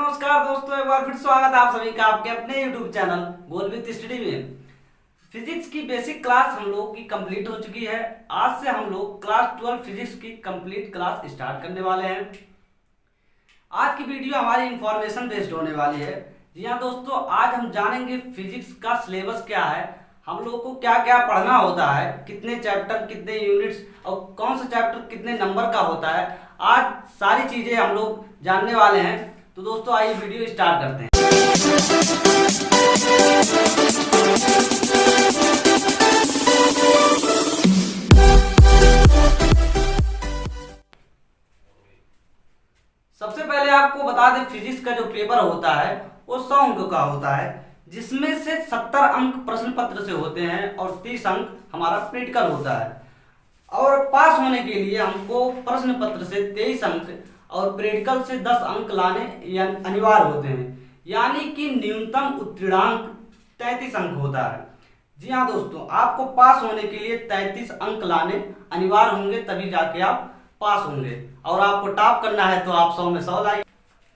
नमस्कार दोस्तों, एक बार फिर स्वागत है आप सभी का आपके अपने YouTube channel goal with study में। फिजिक्स की बेसिक क्लास हम लोग की कंप्लीट हो चुकी है। आज से हम लोग क्लास 12 फिजिक्स की कंप्लीट क्लास स्टार्ट करने वाले हैं। आज की वीडियो हमारी इंफॉर्मेशन बेस्ड होने वाली है। जी हाँ दोस्तों, आज हम जानेंगे फिजिक्स का सिलेबस क्या है, हम लोग को क्या क्या पढ़ना होता है, कितने चैप्टर, कितने यूनिट्स और कौन सा चैप्टर कितने नंबर का होता है। आज सारी चीजें हम लोग जानने वाले हैं। तो दोस्तों आइए वीडियो स्टार्ट करते हैं। सबसे पहले आपको बता दें, फिजिक्स का जो पेपर होता है वो 100 अंक का होता है, जिसमें से 70 अंक प्रश्न पत्र से होते हैं और 30 अंक हमारा प्रैक्टिकल होता है। और पास होने के लिए हमको प्रश्न पत्र से 23 अंक और प्रैक्टिकल से 10 अंक लाने अनिवार्य होते हैं, यानी कि न्यूनतम उत्तीर्णांक 33 अंक होता है। जी हाँ दोस्तों, आपको पास होने के लिए 33 अंक लाने अनिवार्य होंगे, तभी जाके आप पास होंगे। और आपको टॉप करना है तो आप 100 में 100 लाइए।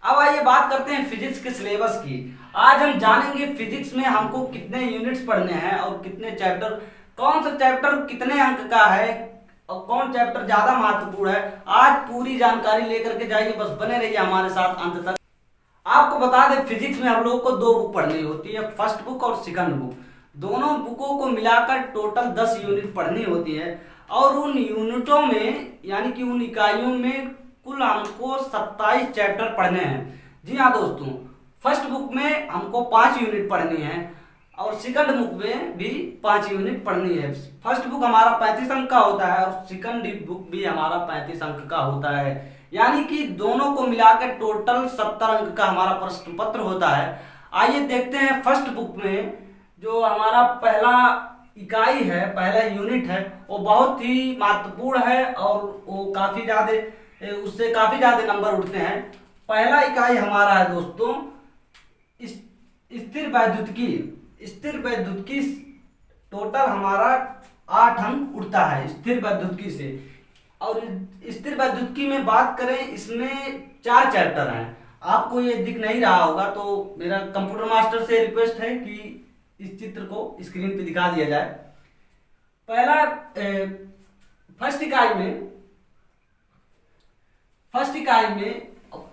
अब आइए बात करते हैं फिजिक्स के सिलेबस की। आज हम जानेंगे फिजिक्स में हमको कितने यूनिट्स पढ़ने हैं और कितने चैप्टर, कौन सा चैप्टर कितने अंक का है और कौन चैप्टर ज्यादा महत्वपूर्ण है। आज पूरी जानकारी लेकर के जाइए, बस बने रहिए हमारे साथ अंत तक। आपको बता दें, फिजिक्स में हम लोग को 2 बुक पढ़नी होती है, फर्स्ट बुक और सेकंड बुक। दोनों बुकों को मिलाकर टोटल 10 यूनिट पढ़नी होती है और उन यूनिटों में यानी कि उन इकाइयों में कुल हमको 27 चैप्टर पढ़ने हैं। जी हाँ दोस्तों, फर्स्ट बुक में हमको 5 यूनिट पढ़नी है और सेकंड बुक में भी 5 यूनिट पढ़नी है। फर्स्ट बुक हमारा 35 अंक का होता है और सेकंड बुक भी हमारा 35 अंक का होता है, यानी कि दोनों को मिलाकर टोटल 70 अंक का हमारा प्रश्न पत्र होता है। आइए देखते हैं फर्स्ट बुक में जो हमारा पहला इकाई है, पहला यूनिट है, वो बहुत ही महत्वपूर्ण है और वो काफी ज्यादा, उससे काफी ज्यादा नंबर उठते हैं। पहला इकाई हमारा है दोस्तों स्थिर वैद्युतिकी। स्थिर वैद्युतिकी टोटल हमारा 8 अंक उठता है स्थिर वैद्युतिकी से। और स्थिर वैद्युतिकी में बात करें, इसमें 4 चैप्टर हैं। आपको ये दिख नहीं रहा होगा तो मेरा कंप्यूटर मास्टर से रिक्वेस्ट है कि इस चित्र को स्क्रीन पे दिखा दिया जाए। पहला फर्स्ट इकाई में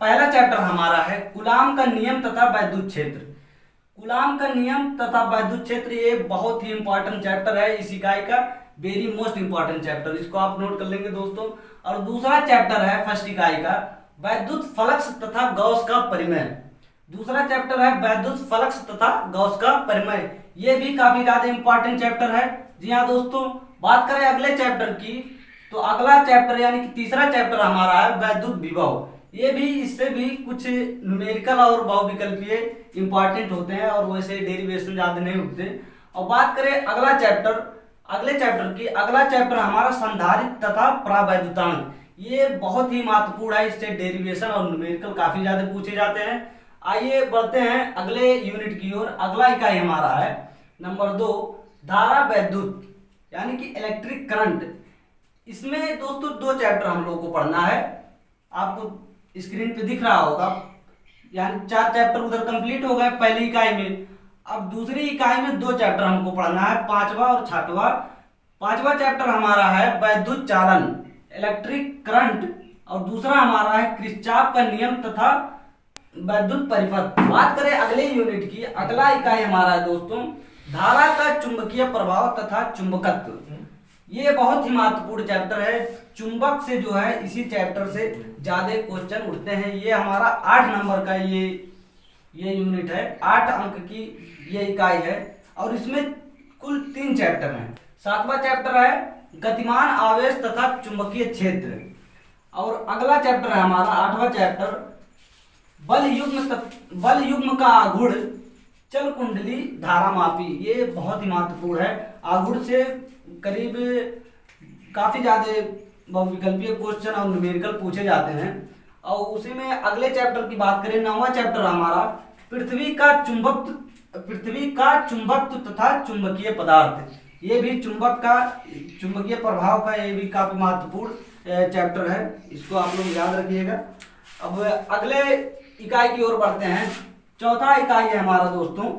पहला चैप्टर हमारा है कूलाम का नियम तथा वैद्युत क्षेत्र। कूलाम का नियम तथा वैद्युत क्षेत्र ये बहुत ही इंपॉर्टेंट चैप्टर है इस इकाई का, वेरी मोस्ट इंपॉर्टेंट चैप्टर, इसको आप नोट कर लेंगे दोस्तों। और दूसरा चैप्टर है फर्स्ट इकाई का वैद्युत फ्लक्स तथा गॉस का परिमेय। दूसरा चैप्टर है वैद्युत फ्लक्स तथा गॉस का परिमेय, ये भी काफी ज्यादा इंपॉर्टेंट चैप्टर है। जी हाँ दोस्तों, बात करें अगले चैप्टर की तो अगला चैप्टर यानी कि तीसरा चैप्टर हमारा है वैद्युत विभव। ये भी, इससे भी कुछ न्यूमेरिकल और बहुविकल्पीय इंपॉर्टेंट होते हैं और वैसे डेरिवेशन ज्यादा नहीं उठते। और बात करें अगले चैप्टर की, अगला चैप्टर हमारा संधारित्र तथा प्रावैद्युतांक। ये बहुत ही महत्वपूर्ण है, इससे डेरिवेशन और न्यूमेरिकल काफी ज्यादा पूछे जाते हैं। आइए बढ़ते हैं अगले यूनिट की ओर। अगला इकाई हमारा है नंबर 2 धारा वैद्युत यानी कि इलेक्ट्रिक करंट। इसमें दोस्तों 2 चैप्टर हम लोग को पढ़ना है, आपको स्क्रीन पे दिख रहा होगा, यानी 4 चैप्टर उधर कंप्लीट हो गए पहली इकाई में। अब दूसरी इकाई में 2 चैप्टर हमको पढ़ना है, 5वां और 6वां। 5वां चैप्टर हमारा है वैद्युत चालन इलेक्ट्रिक करंट और दूसरा हमारा है किरचॉफ का नियम तथा वैद्युत परिपथ। बात करें अगले यूनिट की, अगला इकाई हमारा है दोस्तों धारा का चुंबकीय प्रभाव तथा चुंबकत्व। ये बहुत ही महत्वपूर्ण चैप्टर है, चुंबक से जो है इसी चैप्टर से ज्यादा क्वेश्चन उठते हैं। ये हमारा 8 नंबर का ये यूनिट है, 8 अंक की ये इकाई है और इसमें कुल 3 चैप्टर हैं। 7वां चैप्टर है गतिमान आवेश तथा चुंबकीय क्षेत्र और अगला चैप्टर है हमारा 8वां चैप्टर बल युग्म का आघूर्ण चल कुंडली धारा मापी। ये बहुत ही महत्वपूर्ण है, आघूर्ण से करीब काफी ज्यादा बहुविकल्पीय क्वेश्चन और न्यूमेरिकल पूछे जाते हैं। और उसी में अगले चैप्टर की बात करें, 9वां चैप्टर हमारा पृथ्वी का चुंबकत्व तथा चुंबकीय पदार्थ। ये भी चुंबकीय प्रभाव का ये भी काफी महत्वपूर्ण चैप्टर है, इसको आप लोग याद रखिएगा। अब अगले इकाई की ओर बढ़ते हैं। चौथा इकाई है हमारा दोस्तों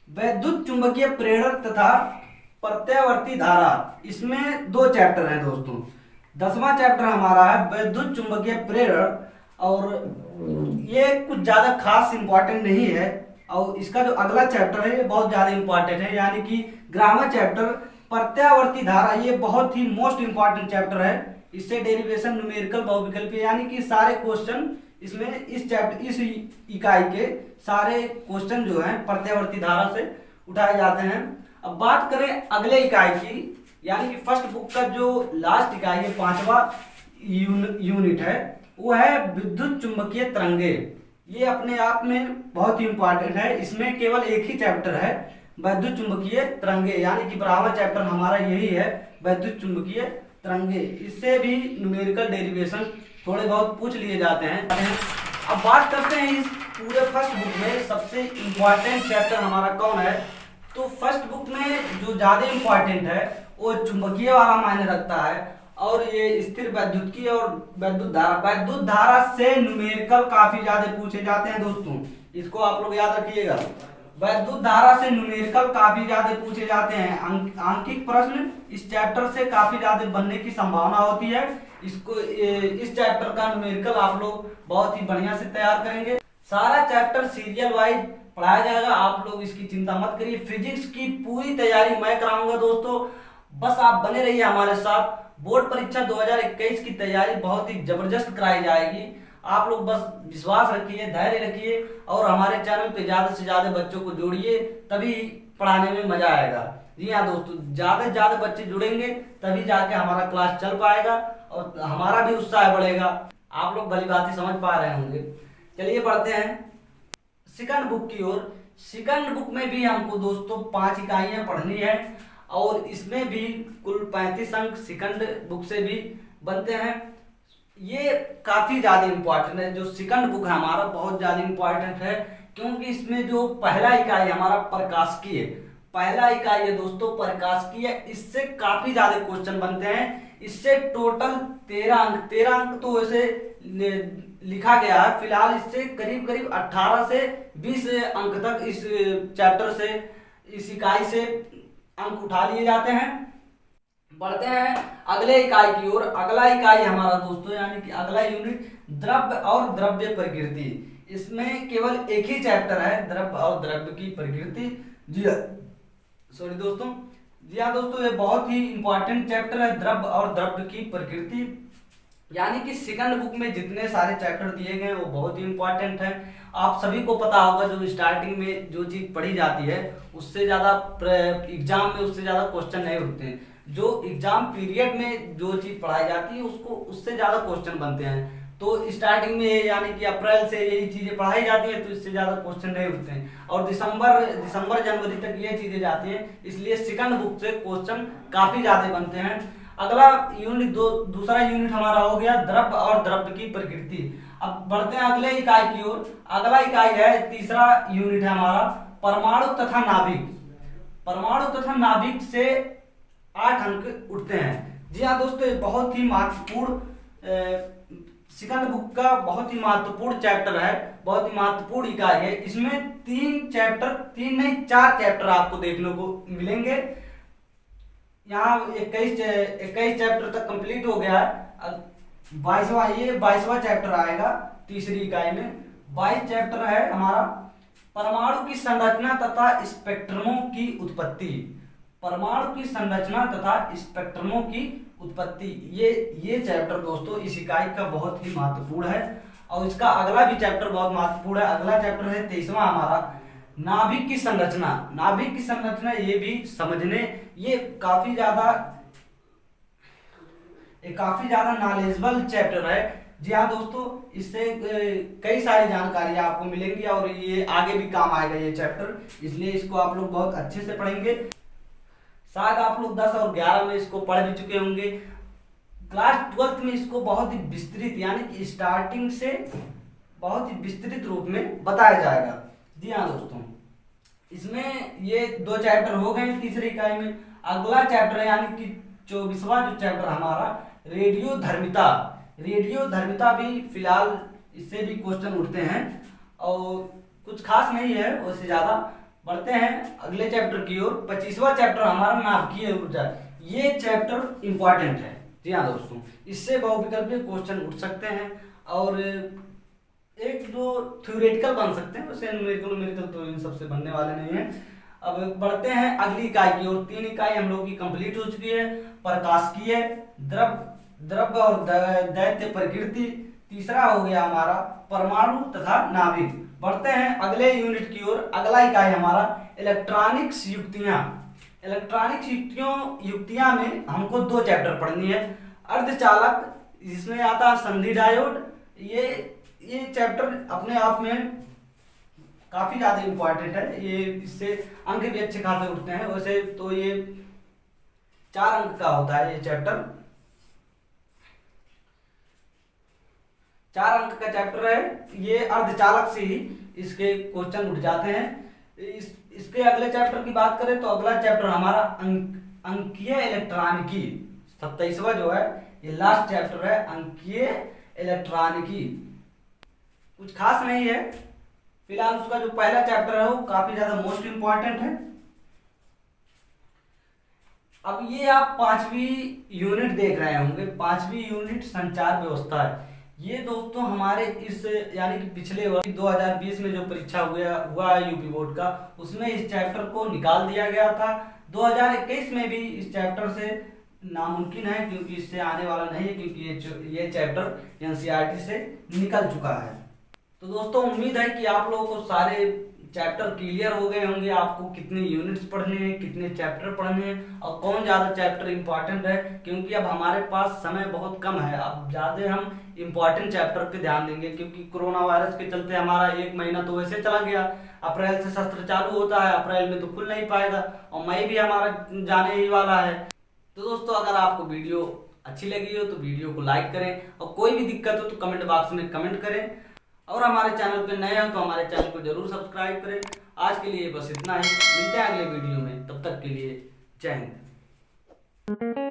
वैद्युत चुंबकीय प्रेरण तथा प्रत्यावर्ती धारा। इसमें दो चैप्टर हैं दोस्तों। 10वां चैप्टर हमारा है वैद्युत चुंबकीय प्रेरण, और ये कुछ ज्यादा खास इंपॉर्टेंट नहीं है। और इसका जो अगला चैप्टर है ये बहुत ज्यादा इंपॉर्टेंट है, यानी कि 11वां चैप्टर प्रत्यावर्ती धारा। ये बहुत ही मोस्ट इंपॉर्टेंट चैप्टर है। इससे डेरिवेशन, न्यूमेरिकल, बहुविकल्पीय यानी कि सारे क्वेश्चन इसमें इस इकाई के सारे क्वेश्चन जो हैं प्रत्यावर्ती धारा से उठाए जाते हैं। अब बात करें अगले इकाई की, यानी कि फर्स्ट बुक का जो लास्ट इकाई है, 5वां यूनिट है, वो है विद्युत चुंबकीय तरंगे। ये अपने आप में बहुत ही इंपॉर्टेंट है। इसमें केवल एक ही चैप्टर है वैद्युत चुंबकीय तरंगे, यानी कि 12वां चैप्टर हमारा यही है वैद्युत चुंबकीय तरंगे। इससे भी न्यूमेरिकल डेरिवेशन थोड़े बहुत पूछ लिए जाते हैं। अब बात करते हैं इस पूरे फर्स्ट बुक में सबसे इंपॉर्टेंट चैप्टर हमारा कौन है। तो फर्स्ट बुक में जो ज्यादा इंपॉर्टेंट है वो चुंबकीय वाला मायने रखता है, और ये स्थिर वैद्युत की और वैद्युत धारा। वैद्युत धारा से न्यूमेरिकल काफी ज्यादा पूछे जाते हैं दोस्तों, इसको आप लोग याद रखिएगा। वैद्युत धारा से न्यूमेरिकल काफी ज्यादा पूछे जाते हैं। आंकिक प्रश्न इस चैप्टर से काफी ज्यादा बनने की संभावना होती है। इस चैप्टर का न्यूमेरिकल आप लोग बहुत ही बढ़िया से तैयार करेंगे। सारा चैप्टर सीरियल वाइज पढ़ाया जाएगा, आप लोग इसकी चिंता मत करिए। फिजिक्स की पूरी तैयारी मैं कराऊंगा दोस्तों, बस आप बने रहिए हमारे साथ। बोर्ड परीक्षा 2021 की तैयारी बहुत ही जबरदस्त कराई जाएगी। आप लोग बस विश्वास रखिए, धैर्य रखिए, और हमारे चैनल पे ज्यादा से ज्यादा बच्चों को जोड़िए, तभी पढ़ाने में मजा आएगा। जी हाँ दोस्तों, ज्यादा से ज्यादा बच्चे जुड़ेंगे तभी जाके हमारा क्लास चल पाएगा और हमारा भी उत्साह बढ़ेगा। आप लोग भली भांति समझ पा रहे होंगे। चलिए बढ़ते हैं सेकंड बुक की ओर। सेकंड बुक में भी हमको दोस्तों 5 इकाइयां पढ़नी है, और इसमें भी कुल 35 अंक सेकंड बुक से भी बनते हैं। ये काफी ज्यादा इंपॉर्टेंट है। जो सेकंड बुक है हमारा बहुत ज्यादा इंपॉर्टेंट है, क्योंकि इसमें जो पहला इकाई हमारा प्रकाशिकीय, पहला इकाई है दोस्तों प्रकाशिकीय, इससे काफी ज्यादा क्वेश्चन बनते हैं। इससे टोटल 13 अंक तो वैसे लिखा गया है फिलहाल। इससे करीब करीब 18 से 20 अंक तक इस चैप्टर से, इस इकाई से अंक उठा लिए जाते हैं। बढ़ते हैं अगले इकाई की ओर। अगला इकाई हमारा दोस्तों, यानी कि अगला यूनिट द्रव्य और द्रव्य प्रकृति। इसमें केवल एक ही चैप्टर है, द्रव्य और द्रव्य की प्रकृति। जी हाँ दोस्तों, ये बहुत ही इंपॉर्टेंट चैप्टर है, द्रव्य और द्रव्य की प्रकृति। यानी कि सेकंड बुक में जितने सारे चैप्टर दिए गए वो बहुत ही इंपॉर्टेंट है। आप सभी को पता होगा जो स्टार्टिंग में जो चीज पढ़ी जाती है उससे ज्यादा एग्जाम में उससे ज्यादा क्वेश्चन नहीं उठते हैं। जो एग्जाम पीरियड में जो चीज पढ़ाई जाती है उसको उससे ज्यादा क्वेश्चन बनते हैं। तो स्टार्टिंग में यानी कि अप्रैल से यही चीजें पढ़ाई जाती हैं, तो इससे ज्यादा क्वेश्चन नहीं उठते हैं। और दिसंबर जनवरी तक ये चीजें जाती हैं, इसलिए सेकंड बुक से क्वेश्चन काफी ज्यादा बनते हैं। अगला यूनिट दूसरा यूनिट हमारा हो गया द्रव्य और द्रव्य की प्रकृति। अब बढ़ते हैं अगले इकाई की ओर। अगला इकाई है, तीसरा यूनिट है हमारा परमाणु तथा नाभिक। परमाणु तथा नाभिक से 8 अंक उठते हैं। जी हाँ दोस्तों, ये बहुत ही महत्वपूर्ण सेकंड बुक का बहुत ही महत्वपूर्ण चैप्टर है, बहुत ही महत्वपूर्ण इकाई है। इसमें 3 4 चैप्टर आपको देखने को मिलेंगे। यहाँ 21 चैप्टर तक कंप्लीट हो गया है। 22वां चैप्टर आएगा तीसरी इकाई में। 22 चैप्टर है हमारा परमाणु की संरचना तथा स्पेक्ट्रमों की उत्पत्ति। परमाणु की संरचना तथा स्पेक्ट्रमों की उत्पत्ति, ये चैप्टर दोस्तों इस इकाई का बहुत ही महत्वपूर्ण है। और इसका अगला भी चैप्टर बहुत महत्वपूर्ण है। अगला चैप्टर है 23वां हमारा नाभिक की संरचना। नाभिक की संरचना ये भी समझने, ये काफी ज्यादा नॉलेजेबल चैप्टर है। जी हाँ दोस्तों, इससे कई सारी जानकारी आपको मिलेंगी और ये आगे भी काम आएगा ये चैप्टर, इसलिए इसको आप लोग बहुत अच्छे से पढ़ेंगे। शायद आप लोग 10 और 11 में इसको पढ़ भी चुके होंगे। क्लास 12th में इसको बहुत ही विस्तृत, यानी कि स्टार्टिंग से बहुत ही विस्तृत रूप में बताया जाएगा। जी हाँ दोस्तों, इसमें ये 2 चैप्टर हो गए तीसरी इकाई में। अगला चैप्टर है यानी कि 24वां जो चैप्टर हमारा रेडियो धर्मिता। रेडियो धर्मिता भी फिलहाल इससे भी क्वेश्चन उठते हैं और कुछ खास नहीं है उससे ज़्यादा। बढ़ते हैं अगले चैप्टर की ओर। 25वां चैप्टर हमारा नाभिकीय ऊर्जा। ये चैप्टर इंपॉर्टेंट है। जी हाँ दोस्तों, इससे बहुविकल्पीय क्वेश्चन उठ सकते हैं और एक जो थ्योरेटिकल बन सकते हैं, वैसे न्यूमेरिकल तो इन सबसे बनने वाले नहीं हैं। अब बढ़ते हैं अगली इकाई की ओर। 3 इकाई हम लोग की कंप्लीट हो चुकी है। प्रकाशिकीय, द्रव्य और दैत्य प्रकृति। तीसरा हो गया हमारा परमाणु तथा नाभिक। बढ़ते हैं अगले यूनिट की ओर। अगला इकाई हमारा इलेक्ट्रॉनिक्स युक्तियां। इलेक्ट्रॉनिक्स युक्तियां में हमको 2 चैप्टर पढ़नी है। अर्धचालक, जिसमें आता है संधि डायोड। ये चैप्टर अपने आप में काफी ज्यादा इंपॉर्टेंट है। ये इससे अंक भी अच्छे खासे उठते हैं। वैसे तो ये 4 अंक का होता है ये चैप्टर। 4 अंक का चैप्टर है ये। अर्धचालक से ही इसके क्वेश्चन उठ जाते हैं। इसके अगले चैप्टर की बात करें तो अगला चैप्टर हमारा अंकीय इलेक्ट्रॉनिकी। 27वां जो है ये लास्ट चैप्टर है, अंकीय इलेक्ट्रॉनिकी। कुछ खास नहीं है फिलहाल। उसका जो पहला चैप्टर है वो काफी ज्यादा मोस्ट इंपॉर्टेंट है। अब ये आप 5वीं यूनिट देख रहे होंगे। 5वीं यूनिट संचार व्यवस्था है। ये दोस्तों हमारे इस यानी कि पिछले वर्ष 2020 में जो परीक्षा हुआ यूपी बोर्ड का, उसमें इस चैप्टर को निकाल दिया गया था। 2021 में भी इस चैप्टर से नामुमकिन है, क्योंकि इससे आने वाला नहीं है, क्योंकि ये चैप्टर एनसीईआरटी से निकल चुका है। तो दोस्तों उम्मीद है कि आप लोगों को सारे चैप्टर क्लियर हो गए होंगे। आपको कितने यूनिट्स पढ़ने हैं, कितने चैप्टर पढ़ने हैं और कौन ज़्यादा चैप्टर इंपॉर्टेंट है, क्योंकि अब हमारे पास समय बहुत कम है। अब ज़्यादा हम इंपॉर्टेंट चैप्टर पे ध्यान देंगे, क्योंकि कोरोना वायरस के चलते हमारा 1 महीना तो वैसे चला गया। अप्रैल से सत्र चालू होता है, अप्रैल में तो खुल नहीं पाएगा और मई भी हमारा जाने ही वाला है। तो दोस्तों अगर आपको वीडियो अच्छी लगी हो तो वीडियो को लाइक करें और कोई भी दिक्कत हो तो कमेंट बॉक्स में कमेंट करें और हमारे चैनल पे नए हो तो हमारे चैनल को जरूर सब्सक्राइब करें। आज के लिए बस इतना ही। मिलते हैं अगले वीडियो में, तब तक के लिए जय हिंद।